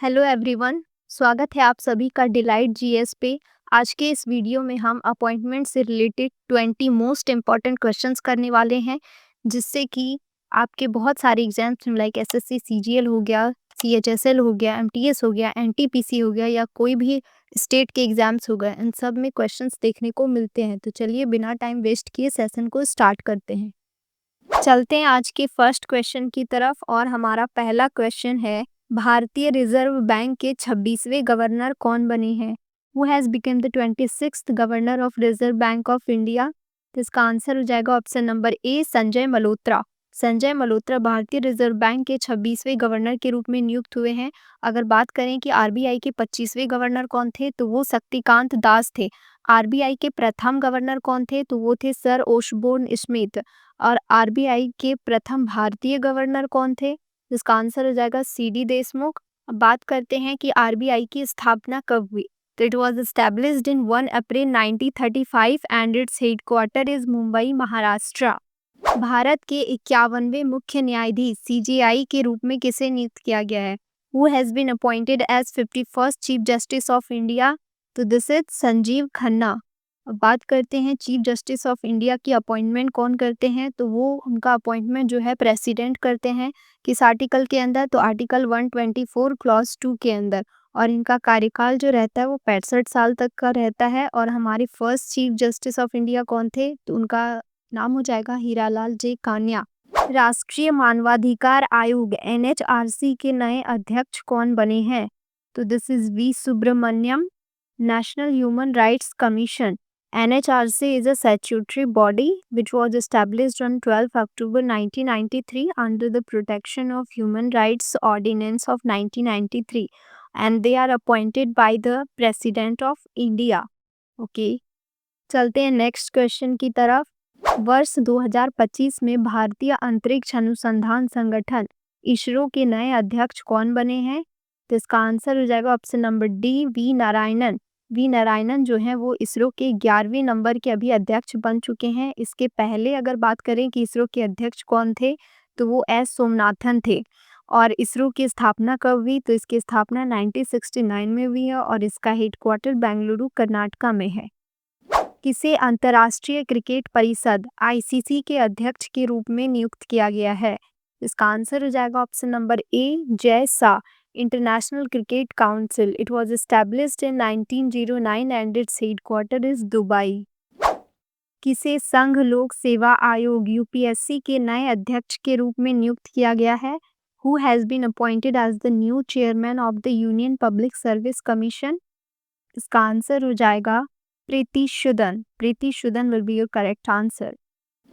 Hello everyone. स्वागत है आप सभी का डिलाइट जीएस पे। आज के इस वीडियो में हम अपॉइंटमेंट से रिलेटेड 20 मोस्ट इम्पॉर्टेंट क्वेश्चंस करने वाले हैं, जिससे कि आपके बहुत सारे एग्जाम्स लाइक एसएससी सीजीएल हो गया, सीएचएसएल हो गया, एमटीएस हो गया, एनटीपीसी हो गया या कोई भी स्टेट के एग्जाम्स हो गए, इन सब में क्वेश्चंस देखने को मिलते हैं। तो चलिए बिना टाइम वेस्ट किए सेशन को स्टार्ट करते हैं। चलते हैं आज के फर्स्ट क्वेश्चन की तरफ और हमारा पहला क्वेश्चन है, भारतीय रिजर्व बैंक के 26वें गवर्नर कौन बने हैं? Who has become the 26th governor of reserve bank of India? तो इसका आंसर हो जाएगा option number A, Sanjay Malhotra. Sanjay Malhotra भारतीय रिजर्व बैंक के 26वें गवर्नर के रूप में नियुक्त हुए हैं। अगर बात करें कि आरबीआई के 25वें गवर्नर कौन थे, तो वो शक्तिकांत दास थे। आरबीआई के प्रथम गवर्नर कौन थे, तो वो थे सर ओशबोर्न स्मिथ। और आरबीआई के प्रथम भारतीय गवर्नर कौन थे, जिसका आंसर हो जाएगा सीडी देशमुख। अब बात करते हैं कि आरबीआई की स्थापना कब हुई, तो it was established in 1 April 1935 and its headquarter is Mumbai, Maharashtra. Bharat के 51वें मुख्य न्यायाधीश सीजेआई के रूप में किसे नियुक्त किया गया है? Who has been appointed as 51st chief justice of India? तो दिस इज संजीव खन्ना। अब बात करते हैं चीफ जस्टिस ऑफ इंडिया की अपॉइंटमेंट कौन करते हैं, तो वो उनका अपॉइंटमेंट जो है प्रेसिडेंट करते हैं। किस आर्टिकल के अंदर, तो आर्टिकल 124 क्लॉज 2 के अंदर। और इनका कार्यकाल जो रहता है वो 65 साल तक का रहता है। और हमारे first chief justice of India कौन थे, तो उनका नाम हो जाएगा हीरालाल जे कान्या। राष्ट्रीय मानवाधिकार आयोग एनएचआरसी के नए अध्यक्ष कौन बने हैं? तो this is V Subramaniam. National human rights commission NHRC is a statutory body which was established on 12 October 1993 under the Protection of Human Rights Ordinance of 1993 and they are appointed by the President of India. Okay. चलते हैं next question की तरफ। वर्ष 2025 में भारतीय अंतरिक्ष अनुसंधान संगठन इसरो के नए अध्यक्ष कौन बने हैं? तो इसका आंसर हो जाएगा option number D, V Narayanan. V Narayanan जो है वो इसरो के 11वें नंबर के अभी अध्यक्ष बन चुके हैं। इसके पहले अगर बात करें कि इसरो के अध्यक्ष कौन थे, तो वो एस सोमनाथन थे। और इसरो की स्थापना कब हुई, तो इसकी स्थापना 1969 में हुई है और इसका हेडक्वार्टर बेंगलुरु, कर्नाटका में है। किसे अंतर्राष्ट्रीय क्रिकेट परिषद आईसीसी के अध्यक्ष के रूप में नियुक्त किया गया है? इसका आंसर हो जाएगा option number A, Jay Shah. International cricket council it was established in 1909 and its headquarter is Dubai. किसे संघ लोक सेवा आयोग यूपीएससी के नए अध्यक्ष के रूप में नियुक्त किया गया है? Who has been appointed as the new chairman of the Union Public Service Commission? इसका आंसर हो जाएगा Preeti Sudan. Preeti Sudan will be your correct answer.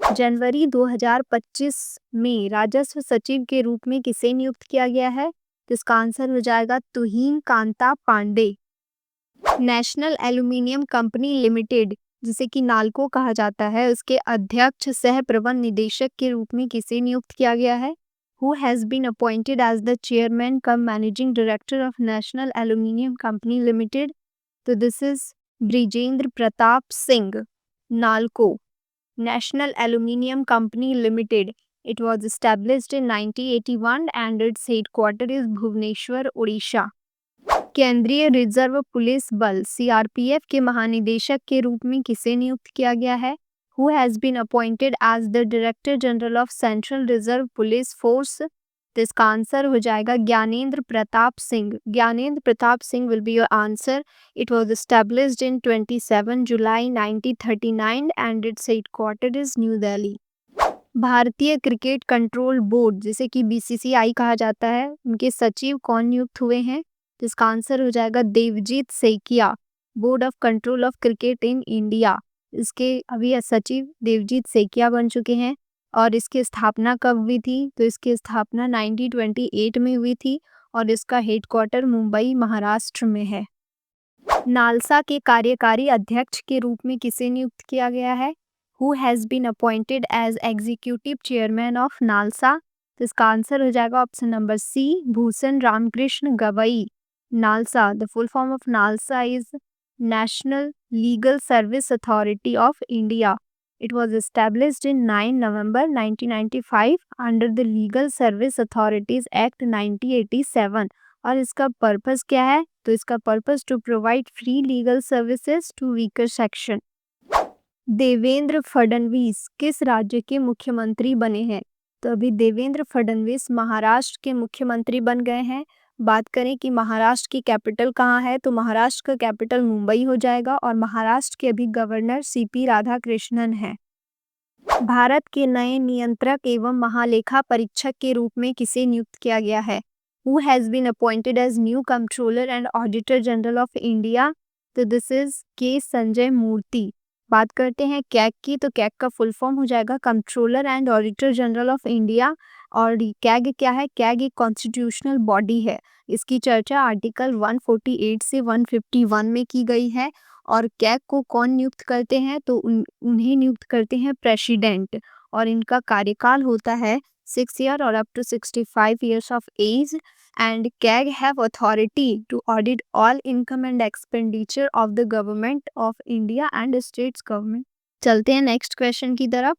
जनवरी 2025 में राजस्व सचिव के रूप में किसे नियुक्त किया गया है? तो इसका आंसर हो जाएगा Tuhin Kanta Pandey. National Aluminium Company Limited, जिसे कि नाल्को कहा जाता है, उसके अध्यक्ष सह प्रबंध निदेशक के रूप में किसे नियुक्त किया गया है? Who has been appointed as the chairman cum managing director of National Aluminium Company Limited? तो this is Brijendra Pratap Singh. NALCO, National Aluminium Company Limited. It was established in 1981 and its headquarter is Bhubaneswar, Odisha. केंद्रीय reserve police बल CRPF के महानिदेशक के रूप में किसे नियुक्त किया गया है? Who has been appointed as the Director General of Central Reserve Police Force? तो इसका आंसर हो जाएगा Gyanendra Pratap Singh. Gyanendra Pratap Singh will be your answer. It was established in 27 July 1939 and its headquarter is new Delhi. भारतीय क्रिकेट कंट्रोल बोर्ड, जिसे कि BCCI कहा जाता है, उनके सचिव कौन नियुक्त हुए हैं? जिसका आंसर हो जाएगा Devajit Saikia. Board of control of cricket in India, इसके अभी सचिव देवजीत सैकिया बन चुके हैं। और इसकी स्थापना कब हुई थी, तो इसकी स्थापना 1928 में हुई थी और इसका हेडक्वार्टर मुंबई, महाराष्ट्र में है। नालसा के कार्यकारी अध्यक्ष के रूप में किसे नियुक्त किया गया है? Who has been appointed as executive chairman of NALSA? तो इसका आंसर हो जाएगा option number C, Bhushan Ramakrishna Gavai. NALSA, the full form of NALSA is national legal service authority of India. It was established in 9 November 1995 under the Legal Service Authorities Act 1987 और इसका purpose क्या है? तो इसका purpose to provide free legal services to weaker section. Devendra Fadnavis किस राज्य के मुख्यमंत्री बने हैं? तो अभी देवेंद्र फडणवीस महाराष्ट्र के मुख्यमंत्री बन गए हैं। बात करें कि महाराष्ट्र की कैपिटल कहाँ है, तो महाराष्ट्र का कैपिटल मुंबई हो जाएगा और महाराष्ट्र के अभी गवर्नर सीपी राधाकृष्णन हैं। भारत के नए नियंत्रक एवं महालेखा परीक्षक के रूप में किसे नियुक्त किया गया है? Who has been appointed as new Comptroller and Auditor General of India? तो दिस इज के संजय मूर्ति। बात करते हैं कैग की, तो कैग का फुल फॉर्म हो जाएगा controller and auditor general of India. और कैग क्या है? कैग एक कॉन्स्टिट्यूशनल बॉडी है। इसकी चर्चा आर्टिकल 148 से 151 में की गई है। और कैग को कौन नियुक्त करते हैं? तो उन्हें नियुक्त करते हैं प्रेसिडेंट। और इनका कार्यकाल होता है 6 ईयर और up to 65 years of age, and CAG have authority to audit all income and expenditure of the government of India and states government। चलते हैं नेक्स्ट क्वेश्चन की तरफ।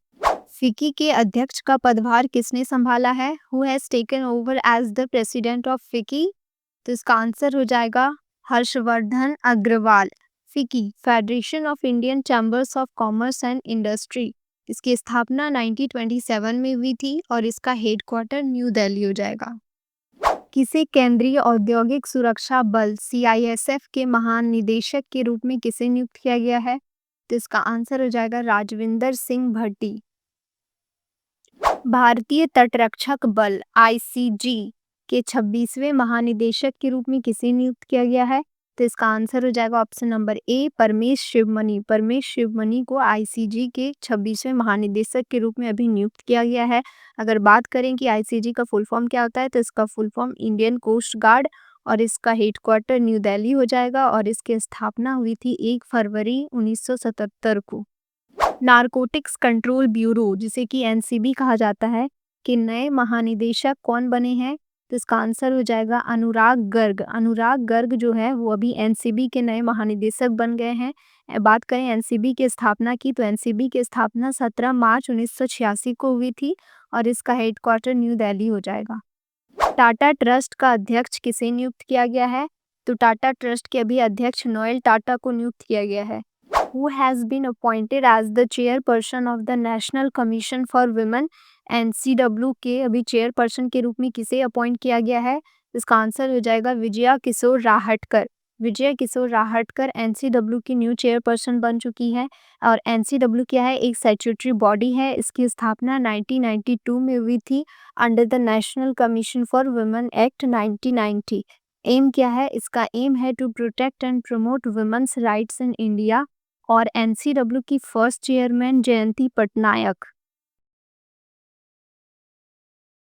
फिकी के अध्यक्ष का पदभार किसने संभाला है? Who has taken over as the president of FICCI? तो इसका आंसर हो जाएगा हर्षवर्धन अग्रवाल। फिकी federation of Indian chambers of commerce and industry, इसकी स्थापना 1927 में हुई थी और इसका हेडक्वार्टर न्यू दिल्ली हो जाएगा। किसे केंद्रीय औद्योगिक सुरक्षा बल CISF के महानिदेशक के रूप में किसे नियुक्त किया गया है? तो इसका आंसर हो जाएगा राजविंदर सिंह भट्टी। भारतीय तटरक्षक बल ICG के 26वें महानिदेशक के रूप में किसे नियुक्त किया गया है? तो इसका आंसर हो जाएगा option number A Paramesh Sivamani. Paramesh Sivamani को ICG के 26वें महानिदेशक के रूप में अभी नियुक्त किया गया है। अगर बात करें कि ICG का फुल फॉर्म क्या होता है, तो इसका full form Indian coast guard और इसका हेडक्वार्टर न्यू दिल्ली हो जाएगा और इसकी स्थापना हुई थी 1 फरवरी 1977 को। नारकोटिक्स कंट्रोल ब्यूरो, जिसे कि NCB कहा जाता है, कि नए महानिदेशक कौन बने हैं? तो इसका आंसर हो जाएगा अनुराग गर्ग। अनुराग गर्ग जो है वो अभी NCB के नए महानिदेशक बन गए हैं। बात करें NCB की स्थापना की, तो NCB की स्थापना 17 मार्च 1986 को हुई थी और इसका हेडक्वार्टर न्यू दिल्ली हो जाएगा। टाटा ट्रस्ट का अध्यक्ष किसे नियुक्त किया गया है? तो टाटा ट्रस्ट के अभी अध्यक्ष नोएल टाटा को नियुक्त किया गया है। Who has been appointed as the chairperson of the National Commission for Women? NCW के अभी चेयरपर्सन के रूप में किसे अपॉइंट किया गया है? इसका आंसर हो जाएगा विजया किशोर राहटकर। विजया किशोर राहटकर NCW की न्यू चेयरपर्सन बन चुकी है। और NCW क्या है? एक स्टैट्यूटरी बॉडी है। इसकी स्थापना 1992 में हुई थी under the national commission for women act 1990। Aim क्या है? इसका एम है to protect and promote women's rights in India. और NCW की फर्स्ट चेयरमैन जयंती पटनायक